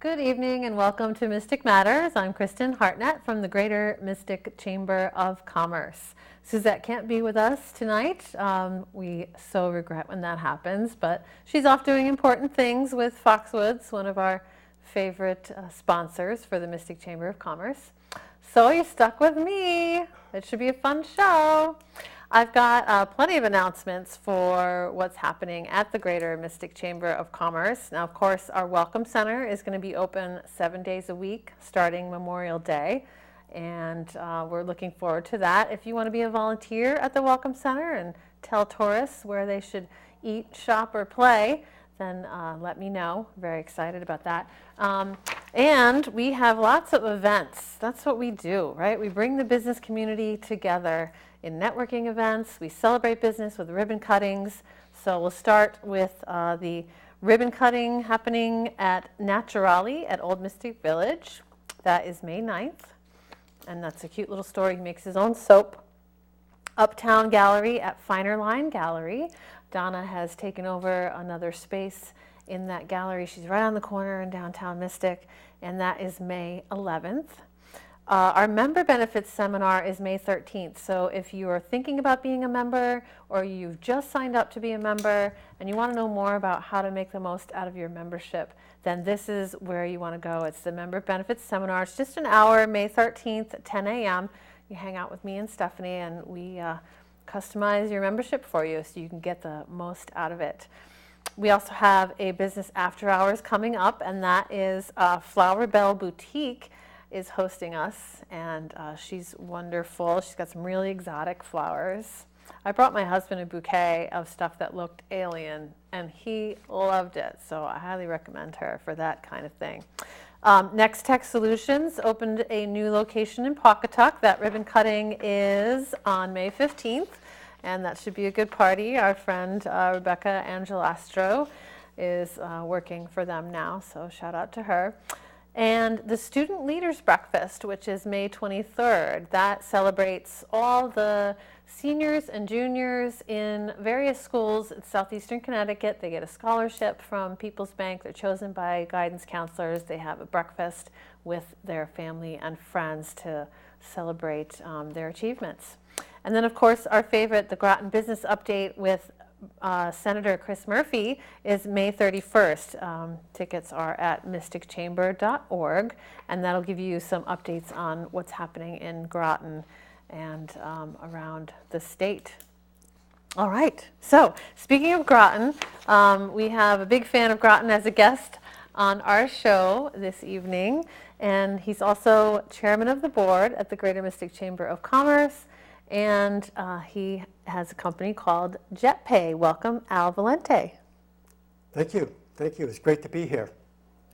Good evening and welcome to Mystic Matters. I'm Kristin Hartnett from the Greater Mystic Chamber of Commerce. Susette can't be with us tonight. We so regret when that happens, but she's off doing important things with Foxwoods, one of our favorite sponsors for the Mystic Chamber of Commerce. So you're stuck with me. It should be a fun show. I've got plenty of announcements for what's happening at the Greater Mystic Chamber of Commerce. Now, of course, our Welcome Center is going to be open 7 days a week starting Memorial Day, and we're looking forward to that. If you want to be a volunteer at the Welcome Center and tell tourists where they should eat, shop, or play, then let me know. Very excited about that. And we have lots of events. That's what we do, right? We bring the business community together in networking events. We celebrate business with ribbon cuttings. So we'll start with the ribbon cutting happening at Naturali at Old Mystic Village. That is May 9th. And that's a cute little story. He makes his own soap. Uptown Gallery at Finer Line Gallery. Donna has taken over another space in that gallery. She's right on the corner in downtown Mystic, and that is May 11th. Our member benefits seminar is May 13th. So if you are thinking about being a member or you've just signed up to be a member and you want to know more about how to make the most out of your membership, then this is where you want to go. It's the member benefits seminar. It's just an hour, May 13th at 10 a.m. You hang out with me and Stephanie, and we customize your membership for you so you can get the most out of it. We also have a business after hours coming up, and that is Flower Belle Boutique is hosting us, and she's wonderful. She's got some really exotic flowers. I brought my husband a bouquet of stuff that looked alien, and he loved it, so I highly recommend her for that kind of thing. Next Tech Solutions opened a new location in Pawcatuck. That ribbon cutting is on May 15th, and that should be a good party. Our friend Rebecca Angelastro is working for them now, so shout out to her. And the Student Leaders Breakfast, which is May 23rd, that celebrates all the seniors and juniors in various schools in southeastern Connecticut. They get a scholarship from People's Bank. They're chosen by guidance counselors. They have a breakfast with their family and friends to celebrate their achievements. And then, of course, our favorite, the Groton Business Update with Senator Chris Murphy is May 31st. Tickets are at mysticchamber.org, and that'll give you some updates on what's happening in Groton and around the state. All right, so speaking of Groton, we have a big fan of Groton as a guest on our show this evening, and he's also chairman of the board at the Greater Mystic Chamber of Commerce, and he has a company called JetPay. Welcome, Al Valente. Thank you. Thank you. It's great to be here.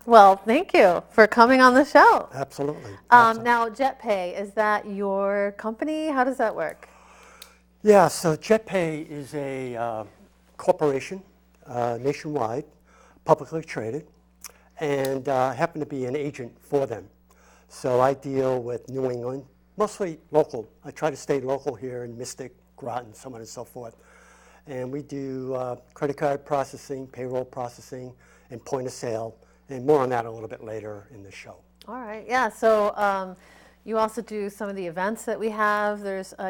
Well, thank you for coming on the show. Absolutely. Now, JetPay, is that your company? How does that work? Yeah, so JetPay is a corporation nationwide, publicly traded, and I happen to be an agent for them. So I deal with New England, mostly local. I try to stay local here in Mystic, Groton, so on and so forth. And we do credit card processing, payroll processing, and point of sale. And more on that a little bit later in the show. All right, yeah, so you also do some of the events that we have.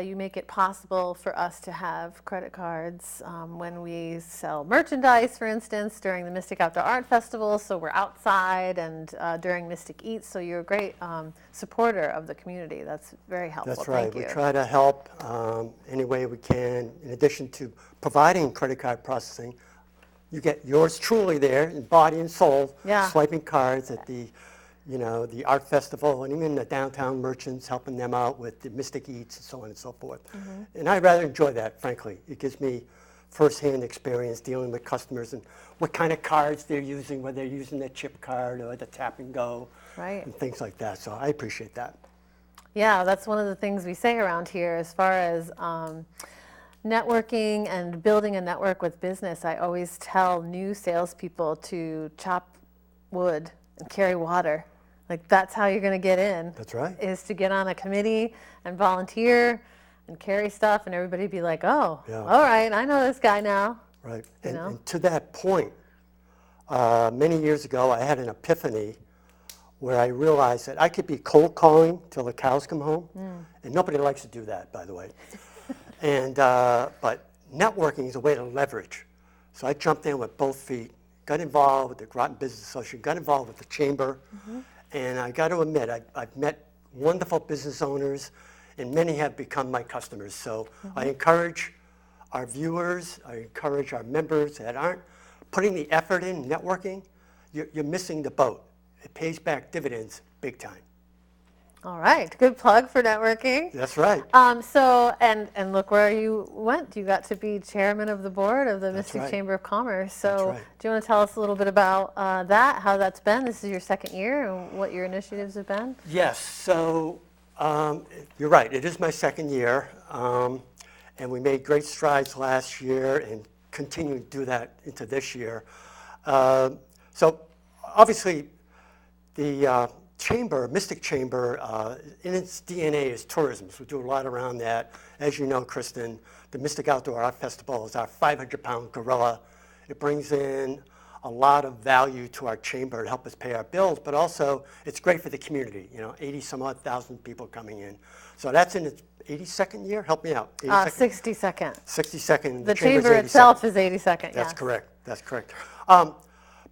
You make it possible for us to have credit cards when we sell merchandise, for instance, during the Mystic Outdoor Art Festival, so we're outside, and during Mystic Eats, so you're a great supporter of the community. That's very helpful. That's right. Thank you. We try to help any way we can. In addition to providing credit card processing, you get yours truly there in body and soul, swiping cards at the art festival, and even the downtown merchants, helping them out with the Mystic Eats and so on and so forth. Mm-hmm. And I rather enjoy that, frankly. It gives me firsthand experience dealing with customers and what kind of cards they're using, whether they're using the chip card or the tap and go, right, and things like that. So I appreciate that. Yeah, that's one of the things we say around here as far as networking and building a network with business. I always tell new salespeople to chop wood and carry water. Like, that's how you're going to get in. That's right. Is to get on a committee and volunteer and carry stuff, and everybody be like, oh, all right, I know this guy now. Right. And to that point, many years ago, I had an epiphany where I realized that I could be cold calling till the cows come home, and nobody likes to do that, by the way. And but networking is a way to leverage. So I jumped in with both feet, got involved with the Groton Business Association, got involved with the chamber, and I got to admit, I've met wonderful business owners, and many have become my customers. So I encourage our viewers, I encourage our members that aren't putting the effort in networking, you're missing the boat. It pays back dividends big time. All right, good plug for networking. That's right. So, and look where you went. You got to be chairman of the board of the Mystic Chamber of Commerce. So, do you want to tell us a little bit about that, how that's been? This is your second year, and what your initiatives have been? Yes, so you're right. It is my second year, and we made great strides last year and continue to do that into this year. So, obviously, the Chamber, Mystic Chamber, in its DNA is tourism. So we do a lot around that. As you know, Kristin, the Mystic Outdoor Art Festival is our 500-pound gorilla. It brings in a lot of value to our chamber to help us pay our bills, but also it's great for the community. 80-some-odd thousand people coming in. So that's in its 82nd year. Help me out. 62nd. 62nd. The chamber itself is 82nd. That's correct. That's correct.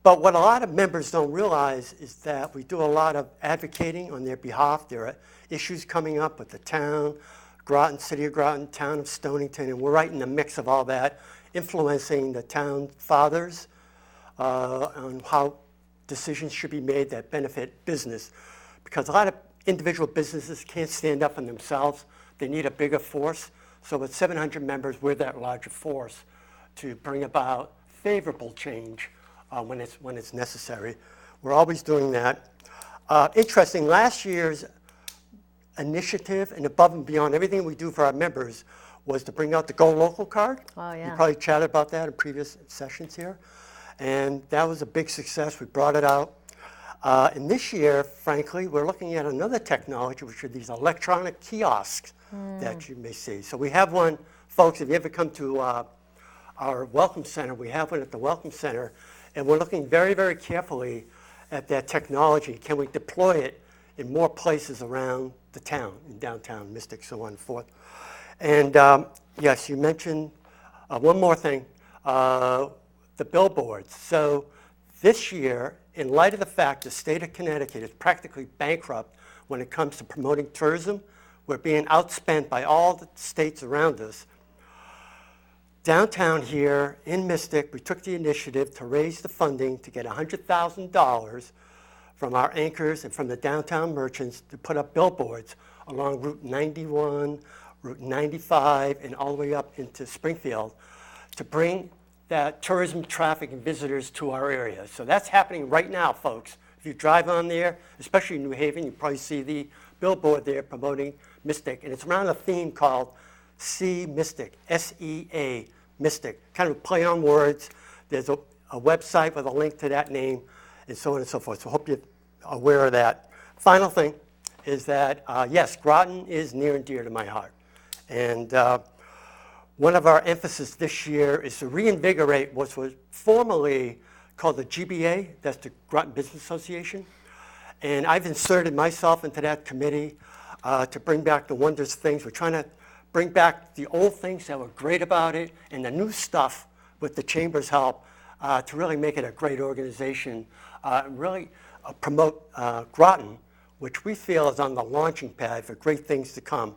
But what a lot of members don't realize is that we do a lot of advocating on their behalf. There are issues coming up with the town, Groton, City of Groton, Town of Stonington, and we're right in the mix of all that, influencing the town fathers on how decisions should be made that benefit business. Because a lot of individual businesses can't stand up for themselves. They need a bigger force. So with 700 members, we're that larger force to bring about favorable change when it's necessary. We're always doing that. Interesting, last year's initiative and above and beyond everything we do for our members was to bring out the Go Local card. Oh, yeah. We probably chatted about that in previous sessions here. And that was a big success. We brought it out. And this year, frankly, we're looking at another technology, which are these electronic kiosks that you may see. So we have one, folks, if you ever come to our Welcome Center, we have one at the Welcome Center. And we're looking very, very carefully at that technology. Can we deploy it in more places around the town, in downtown Mystic, so on and forth. And yes, you mentioned one more thing, the billboards. So this year, in light of the fact the state of Connecticut is practically bankrupt when it comes to promoting tourism, we're being outspent by all the states around us. Downtown here in Mystic, we took the initiative to raise the funding to get $100,000 from our anchors and from the downtown merchants to put up billboards along Route 91, Route 95, and all the way up into Springfield to bring that tourism traffic and visitors to our area. So that's happening right now, folks. If you drive on there, especially in New Haven, you probably see the billboard there promoting Mystic, and it's around a theme called See Mystic, S-E-A, Mystic, kind of a play on words. There's a website with a link to that name, and so on and so forth. So I hope you're aware of that. Final thing is that, yes, Groton is near and dear to my heart. And one of our emphasis this year is to reinvigorate what was formerly called the GBA, that's the Groton Business Association. And I've inserted myself into that committee to bring back the wondrous things. We're trying to bring back the old things that were great about it and the new stuff with the Chamber's help to really make it a great organization, really promote Groton, which we feel is on the launching pad for great things to come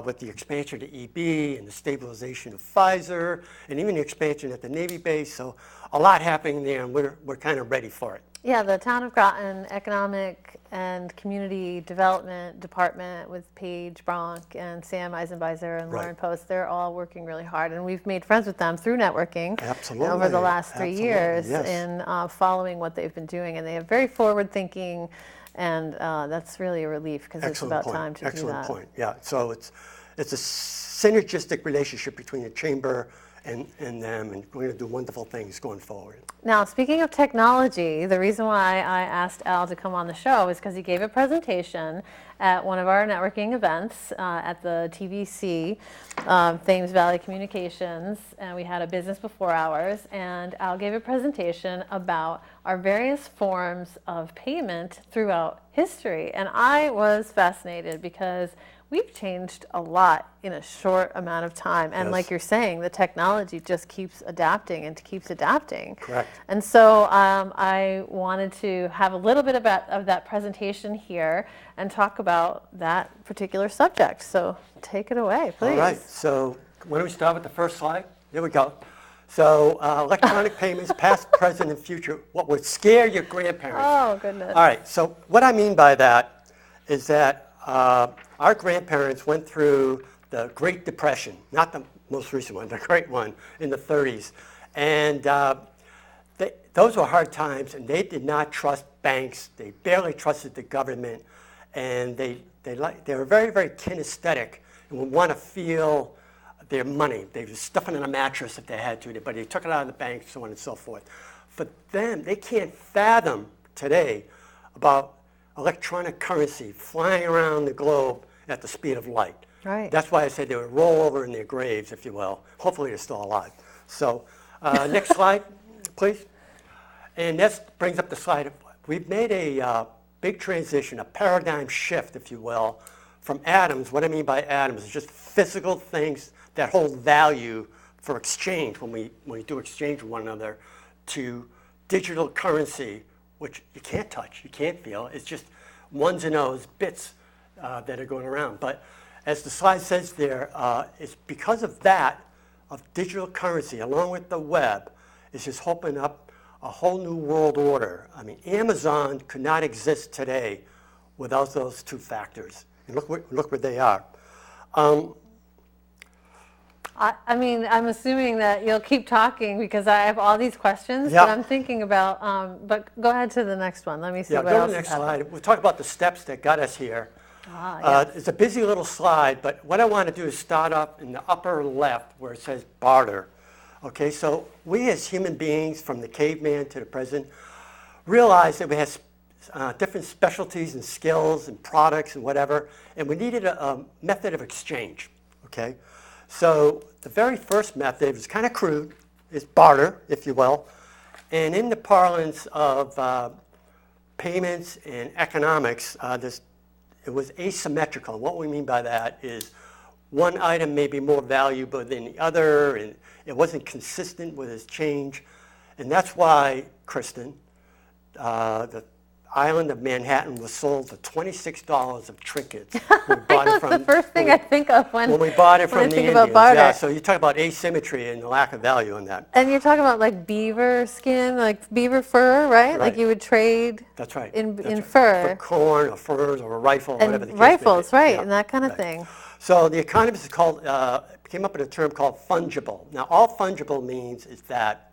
with the expansion to EB and the stabilization of Pfizer and even the expansion at the Navy base. So a lot happening there, and we're kind of ready for it. Yeah, the Town of Groton Economic and Community Development Department with Paige Bronk and Sam Eisenbeiser and Lauren Post, they're all working really hard. And we've made friends with them through networking over the last 3 years in following what they've been doing. And they have very forward-thinking, and that's really a relief because it's about time to do that. Excellent point, yeah. So it's a synergistic relationship between the Chamber in them, and we're going to do wonderful things going forward. Now, speaking of technology, the reason why I asked Al to come on the show is because he gave a presentation at one of our networking events at the TVC, Thames Valley Communications, and we had a business before hours, and Al gave a presentation about our various forms of payment throughout history. And I was fascinated because we've changed a lot in a short amount of time. And like you're saying, the technology just keeps adapting and keeps adapting. Correct. And so I wanted to have a little bit of that presentation here and talk about that particular subject. So take it away, please. All right. So why don't we start with the first slide? There we go. So electronic payments, past, present, and future, what would scare your grandparents. Oh, goodness. All right. So what I mean by that is that our grandparents went through the Great Depression, not the most recent one, the great one in the 30s. And those were hard times, and they did not trust banks. They barely trusted the government. And they were very, very kinesthetic and would want to feel their money. They were stuffing it in a mattress if they had to, but they took it out of the bank, so on and so forth. For them, they can't fathom today about electronic currency flying around the globe at the speed of light. Right. That's why I said they would roll over in their graves, if you will. Hopefully they're still alive. So next slide, please. And this brings up the slide. We've made a big transition, a paradigm shift, if you will, from atoms. What I mean by atoms is just physical things that hold value for exchange when we do exchange with one another, to digital currency, which you can't touch, you can't feel. It's just ones and O's, bits that are going around. But as the slide says there, it's because of that, of digital currency, along with the web, is just opening up a whole new world order. I mean, Amazon could not exist today without those two factors. And look where they are. I mean, I'm assuming that you'll keep talking because I have all these questions that I'm thinking about. But go ahead to the next one. Let me see what else. Go to the next slide. We'll talk about the steps that got us here. It's a busy little slide, but what I want to do is start up in the upper left where it says barter. Okay, so we as human beings, from the caveman to the present, realized that we had different specialties and skills and products and whatever, and we needed a method of exchange. Okay, so the very first method was kind of crude, is barter, if you will, and in the parlance of payments and economics, it was asymmetrical. What we mean by that is one item may be more valuable than the other, and it wasn't consistent with its change. And that's why, Kristin, the island of Manhattan was sold for $26 of trinkets. We bought it from, the first thing I think of when we bought it from the think Indians. about barter. Yeah, so you talk about asymmetry and the lack of value in that. And you're talking about like beaver skin, like beaver fur, right? Like you would trade. That's right. In right. fur. For corn or furs or a rifle, and whatever the case rifles, may be. right, Yeah, and that kind of right. thing. So the economists came up with a term called fungible. Now, all fungible means is that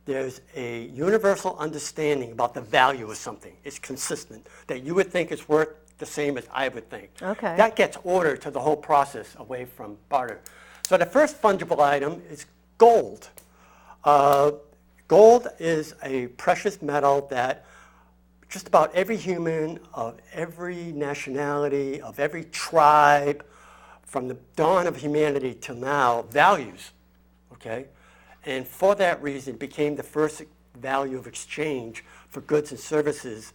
there's a universal understanding about the value of something. It's consistent, that you would think it's worth the same as I would think. Okay. That gets order to the whole process away from barter. So the first fungible item is gold. Gold is a precious metal that just about every human of every nationality, of every tribe, from the dawn of humanity till now, values, okay? And for that reason, it became the first value of exchange for goods and services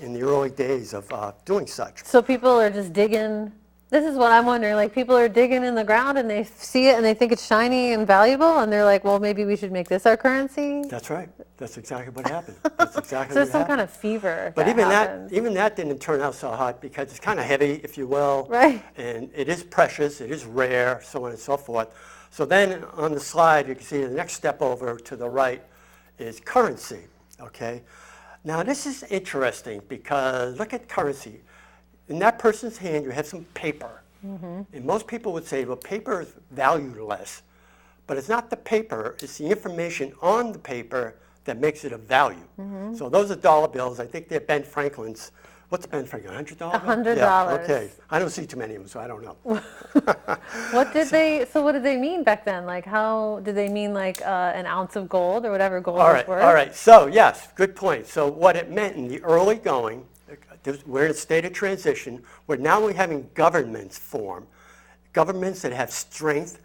in the early days of doing such. So people are just digging. This is what I'm wondering. Like, people are digging in the ground and they see it and they think it's shiny and valuable, and they're like, well, maybe we should make this our currency. That's right. That's exactly what happened. That's exactly So what there's some happened. kind of fever. But that even that didn't turn out so hot because it's kind of heavy, if you will. Right. And it is precious, it is rare, so on and so forth. So then on the slide, you can see the next step over to the right is currency, okay? Now this is interesting because look at currency. In that person's hand, you have some paper. Mm-hmm. And most people would say, well, paper is valueless. But it's not the paper, it's the information on the paper that makes it of value. Mm-hmm. So those are dollar bills. I think they're Ben Franklin's What's a pen franc? $100? $100. Yeah, okay. I don't see too many of them, so I don't know. What did they mean back then? Like, how did they mean, like an ounce of gold or whatever gold was worth? All right. So yes, good point. So what it meant in the early going, we're in a state of transition where now we're having governments form, governments that have strength,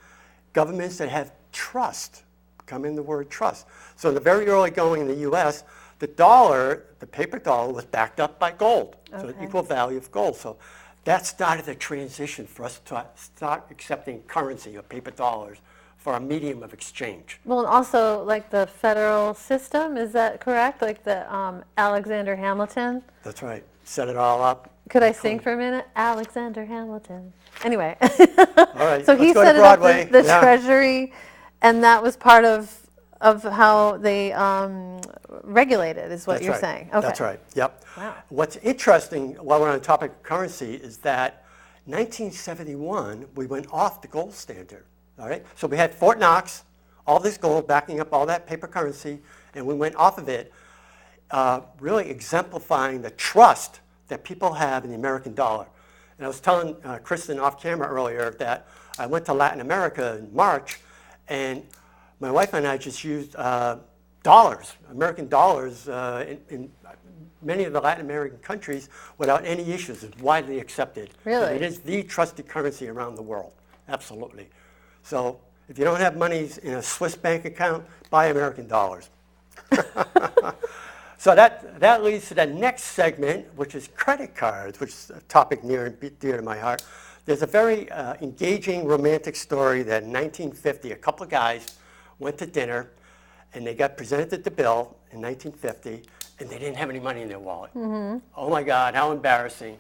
governments that have trust. Come in the word trust. So in the very early going in the U.S., the dollar, the paper dollar, was backed up by gold, so an equal value of gold. So that started the transition for us to start accepting currency or paper dollars for a medium of exchange. Well, and also like the federal system, is that correct? Like the Alexander Hamilton? That's right. Set it all up. Could I sing for a minute? Alexander Hamilton. Anyway. All right. So he set it up the Treasury, and that was part of how they regulated, is what you're saying. Okay. That's right. Yep. Wow. What's interesting, while we're on the topic of currency, is that 1971 we went off the gold standard. All right. So we had Fort Knox, all this gold backing up all that paper currency, and we went off of it, really exemplifying the trust that people have in the American dollar. And I was telling Kristin off camera earlier that I went to Latin America in March, and my wife and I just used dollars, American dollars, in many of the Latin American countries without any issues. It's widely accepted. Really? And it is the trusted currency around the world. Absolutely. So if you don't have monies in a Swiss bank account, buy American dollars. So that leads to the next segment, which is credit cards, which is a topic near and dear to my heart. There's a very engaging, romantic story that in 1950, a couple of guys went to dinner, and they got presented the bill in 1950, and they didn't have any money in their wallet. Mm-hmm. Oh my God, how embarrassing.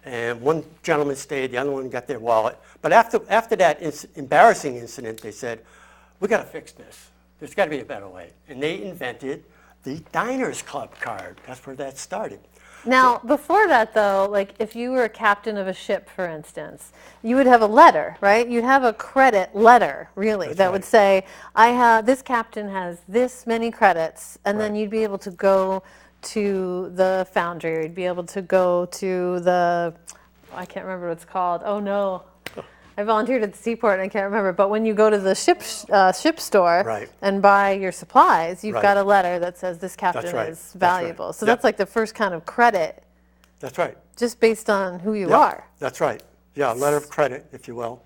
And one gentleman stayed, the other one got their wallet. But after that embarrassing incident, they said, we got to fix this. There's got to be a better way. And they invented the Diners Club card. That's where that started. Now, before that, though, like if you were a captain of a ship, for instance, you would have a letter, right? You'd have a credit letter, really, that would say, this captain has this many credits, and then you'd be able to go to the foundry, or you'd be able to go to the, I can't remember what it's called. Oh, no. I volunteered at the seaport and I can't remember, but when you go to the ship store and buy your supplies, you've got a letter that says this captain is valuable. So that's like the first kind of credit. That's right. Just based on who you are. That's right. Yeah, a letter of credit, if you will.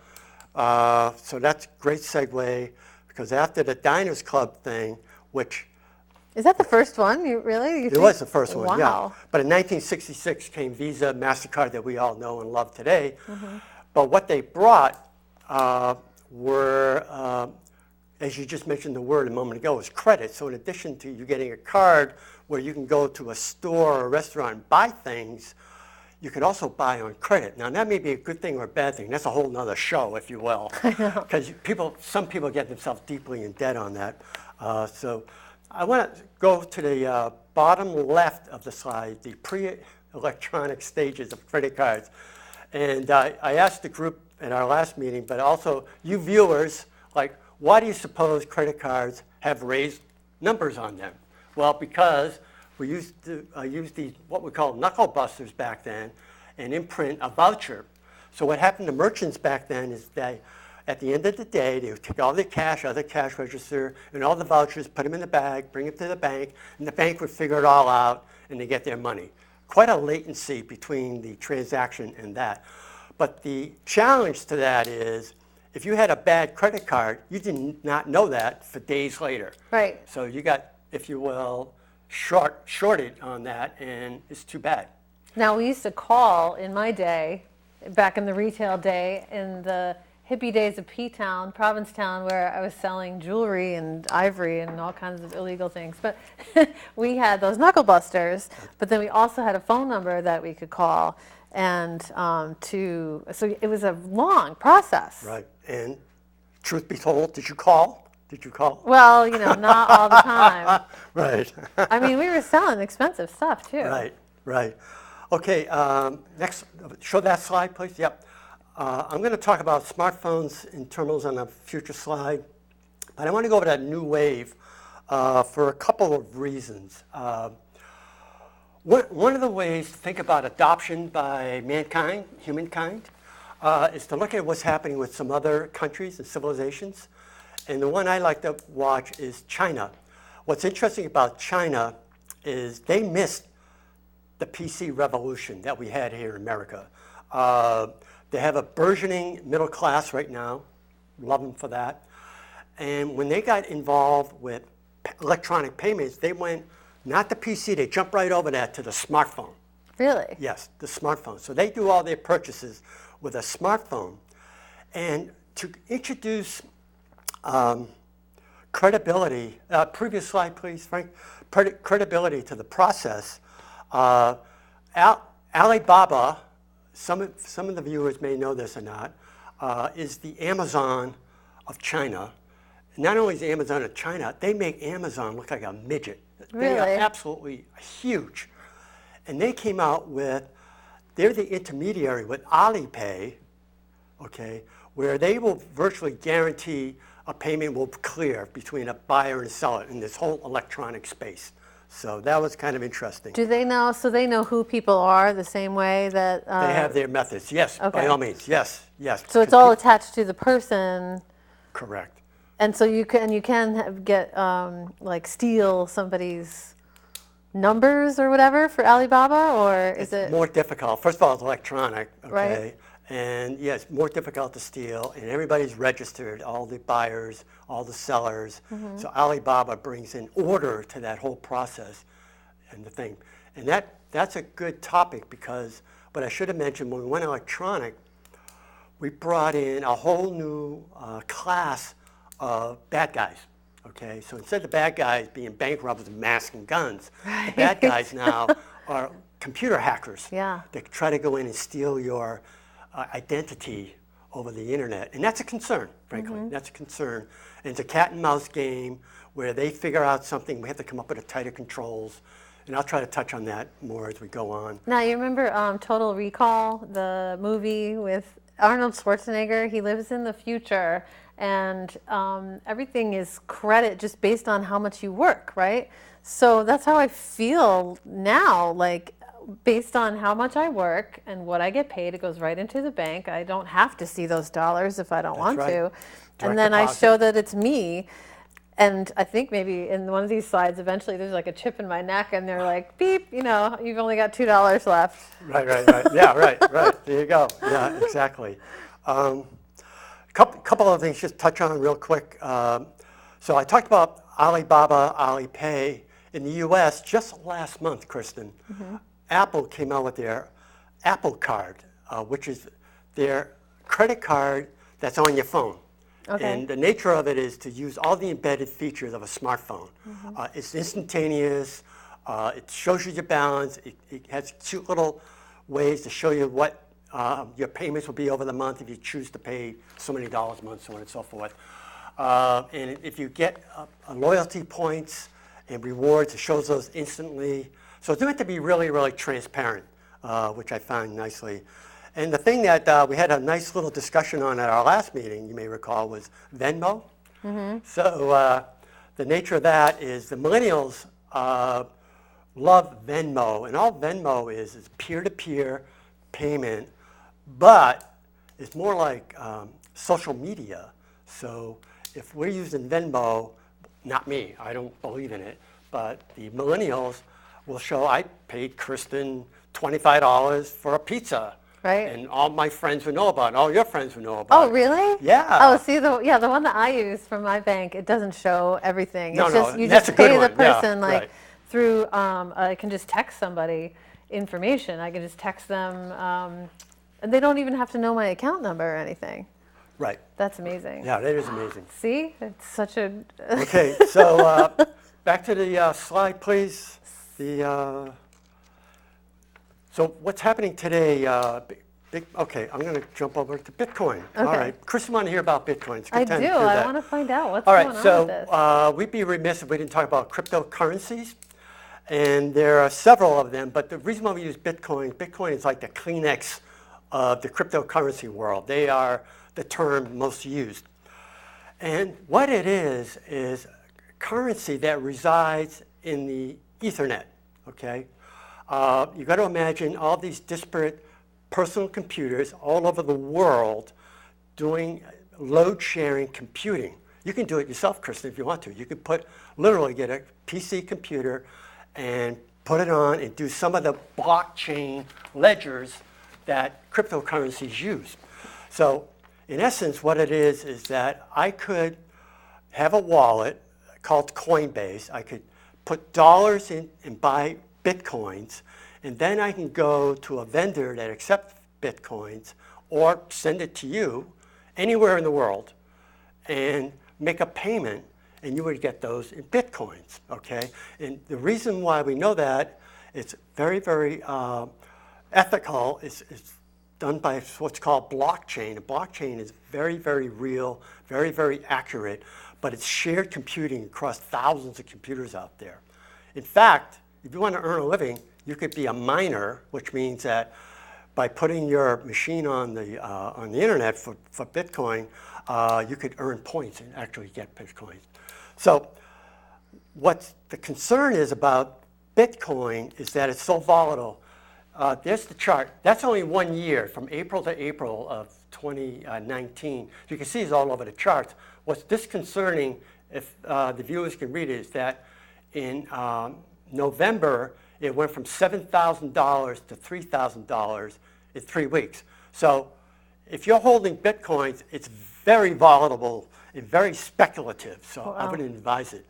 So that's a great segue, because after the Diners Club thing, which... Is that the first one? Really? It was the first one, yeah. Wow. But in 1966 came Visa, MasterCard that we all know and love today. Mm-hmm. But what they brought were, as you just mentioned the word a moment ago, was credit. So in addition to you getting a card where you can go to a store or a restaurant and buy things, you could also buy on credit. Now that may be a good thing or a bad thing. That's a whole nother show, if you will. Because some people get themselves deeply in debt on that. So I want to go to the bottom left of the slide, the pre-electronic stages of credit cards. And I asked the group at our last meeting, but also you viewers, like, why do you suppose credit cards have raised numbers on them? Well, because we used to use these, what we call knuckle busters back then, and imprint a voucher. So what happened to merchants back then is that at the end of the day, they would take all their cash out of the cash register and all the vouchers, put them in the bag, bring them to the bank, and the bank would figure it all out, and they get their money. Quite a latency between the transaction and that. But the challenge to that is, if you had a bad credit card, you did not know that for days later. Right. So you got, if you will, shorted on that, and it's too bad. Now, we used to call, in my day, back in the retail day, in the hippie days of P-Town, Provincetown, where I was selling jewelry and ivory and all kinds of illegal things. But we had those knuckle busters, but then we also had a phone number that we could call, and so it was a long process. Right. And truth be told, did you call? Did you call? Well, not all the time. Right. I mean, we were selling expensive stuff too. Right. Okay, next, show that slide, please. Yep. I'm going to talk about smartphones and terminals on a future slide, but I want to go over that new wave for a couple of reasons. One of the ways to think about adoption by mankind, humankind, is to look at what's happening with some other countries and civilizations. And the one I like to watch is China. What's interesting about China is they missed the PC revolution that we had here in America. They have a burgeoning middle class right now. Love them for that. And when they got involved with electronic payments, they went, not the PC, they jumped right over that to the smartphone. Really? Yes, the smartphone. So they do all their purchases with a smartphone. And to introduce credibility, previous slide please, Frank, credibility to the process, Alibaba, some of the viewers may know this or not, is the Amazon of China. Not only is Amazon of China, they make Amazon look like a midget. Really? They are absolutely huge. And they came out with, they're the intermediary with Alipay, okay, where they will virtually guarantee a payment will clear between a buyer and a seller in this whole electronic space. So that was kind of interesting. Do they know, so they know who people are the same way that... they have their methods, yes, okay. By all means, yes, yes. So it's all attached to the person. Correct. And so you can get, like, steal somebody's numbers or whatever for Alibaba, or is it? More difficult. First of all, it's electronic, okay? Right. And yes, more difficult to steal, and everybody's registered, all the buyers, all the sellers. Mm-hmm. So Alibaba brings in order to that whole process and the thing. And that's a good topic because what I should have mentioned, when we went electronic, we brought in a whole new class of bad guys. Okay, so instead of the bad guys being bank robbers with masks and guns, right. The bad guys now are computer hackers. Yeah. That try to go in and steal your identity over the internet. And that's a concern, frankly. Mm-hmm. That's a concern. And it's a cat and mouse game where they figure out something. We have to come up with tighter controls. And I'll try to touch on that more as we go on. Now, you remember Total Recall, the movie with Arnold Schwarzenegger? He lives in the future. And everything is credit just based on how much you work, right? So that's how I feel now, like based on how much I work and what I get paid, it goes right into the bank. I don't have to see those dollars if I don't want to. Direct and then deposit. I show that it's me. And I think maybe in one of these slides, eventually there's like a chip in my neck and they're like, beep, you know, you've only got $2 left. Right. Yeah, right. There you go. Yeah, exactly. Couple of things just touch on real quick. So I talked about Alibaba, Alipay. In the U.S., just last month, Kristin, mm-hmm. Apple came out with their Apple Card, which is their credit card that's on your phone. Okay. And the nature of it is to use all the embedded features of a smartphone. Mm-hmm. It's instantaneous. It shows you your balance. It has cute little ways to show you what your payments will be over the month if you choose to pay so many dollars a month, so on and so forth. And if you get loyalty points and rewards, it shows those instantly. So it's meant to be really, really transparent, which I found nicely. And the thing that we had a nice little discussion on at our last meeting, you may recall, was Venmo. Mm-hmm. So the nature of that is the millennials love Venmo, and all Venmo is peer-to-peer payment, but it's more like social media. So if we're using Venmo, not me, I don't believe in it, but the millennials will show I paid Kristin $25 for a pizza. Right. And all my friends would know about it, all your friends would know about it. Oh, really? Yeah. Oh, see, the one that I use from my bank, it doesn't show everything. No, it's just, you that's just a good pay one. the person Yeah, like right. through, I can just text somebody information. I can just text them, and they don't even have to know my account number or anything. Right. That's amazing. Yeah, that is amazing. See? It's such a... Okay, so back to the slide, please. So what's happening today? Okay, I'm going to jump over to Bitcoin. Okay. All right. Kristin, want to hear about Bitcoin? It's a good time to do that. I want to find out what's going on with this. All right, so we'd be remiss if we didn't talk about cryptocurrencies. And there are several of them, but the reason why we use Bitcoin is like the Kleenex of the cryptocurrency world. They are the term most used. And what it is currency that resides in the Ethernet, okay? you got to imagine all these disparate personal computers all over the world doing load sharing computing. You can do it yourself, Kristin, if you want to. You could literally get a PC computer and put it on and do some of the blockchain ledgers that cryptocurrencies use. So in essence, what it is that I could have a wallet called Coinbase. I could put dollars in and buy Bitcoins, and then I can go to a vendor that accepts Bitcoins or send it to you anywhere in the world and make a payment, and you would get those in Bitcoins, okay? And the reason why we know that, it's very, very ethical. It's done by what's called blockchain. A blockchain is very, very real, very, very accurate, but it's shared computing across thousands of computers out there. In fact, if you want to earn a living, you could be a miner, which means that by putting your machine on the internet for Bitcoin, you could earn points and actually get Bitcoins. So what the concern is about Bitcoin is that it's so volatile. There's the chart. That's only 1 year, from April to April of 2019. You can see it's all over the charts. What's disconcerting, if the viewers can read it, is that in November, it went from $7,000 to $3,000 in 3 weeks. So if you're holding Bitcoins, it's very volatile and very speculative, so wow. I wouldn't advise it.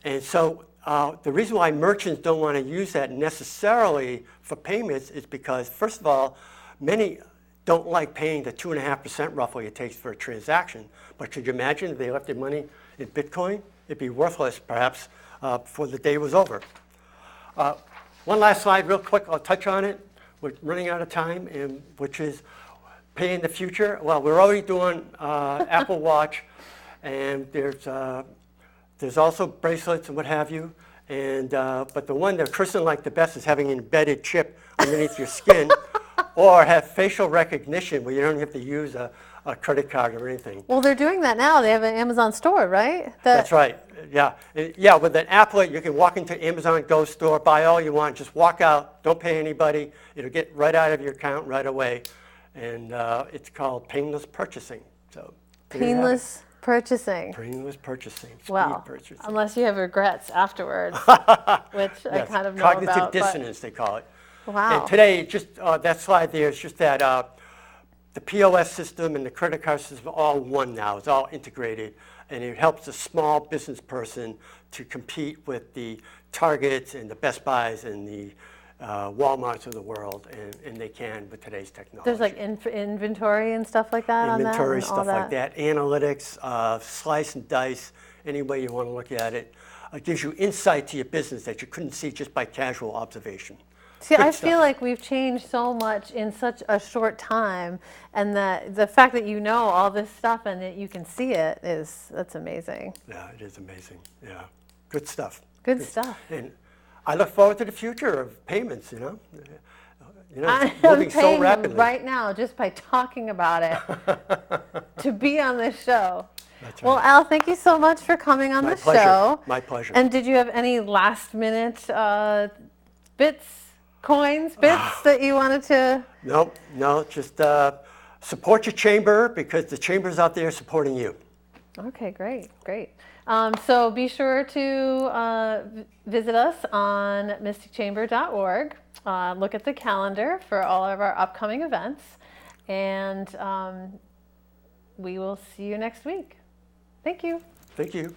And so the reason why merchants don't want to use that necessarily for payments is because, first of all, many don't like paying the 2.5% roughly it takes for a transaction. But could you imagine if they left their money in Bitcoin? It'd be worthless, perhaps, before the day was over. One last slide real quick, I'll touch on it. We're running out of time, and which is pay in the future. Well, we're already doing Apple Watch, and there's also bracelets and what have you. And but the one that Kristin liked the best is having an embedded chip underneath your skin, or have facial recognition where you don't have to use a credit card or anything. Well, they're doing that now. They have an Amazon store, right? That's right. Yeah. Yeah, with an applet, you can walk into Amazon Go store, buy all you want, just walk out, don't pay anybody. It'll get right out of your account right away. And it's called painless purchasing. So painless purchasing. Painless purchasing. Well, purchasing. Unless you have regrets afterwards, which yes. I kind of know Cognitive about. dissonance, they call it. Wow. And today, just that slide there is just that the POS system and the credit card system are all one now. It's all integrated, and it helps the small business person to compete with the Targets and the Best Buys and the Walmarts of the world, and they can with today's technology. There's like inventory and stuff like that inventory, on that? stuff like that. Analytics, slice and dice, any way you want to look at it. It gives you insight to your business that you couldn't see just by casual observation. See, I feel like we've changed so much in such a short time, and the fact that you know all this stuff and that you can see it that's amazing. Yeah, it is amazing. Yeah, good stuff. Good stuff. And I look forward to the future of payments. You know, it's moving so rapidly right now just by talking about it to be on this show. That's right. Well, Al, thank you so much for coming on the show. My pleasure. And did you have any last-minute coins, bits that you wanted to? No, just support your chamber, because the chamber's out there supporting you. Okay, great. So be sure to visit us on mysticchamber.org. Look at the calendar for all of our upcoming events, and we will see you next week. Thank you. Thank you.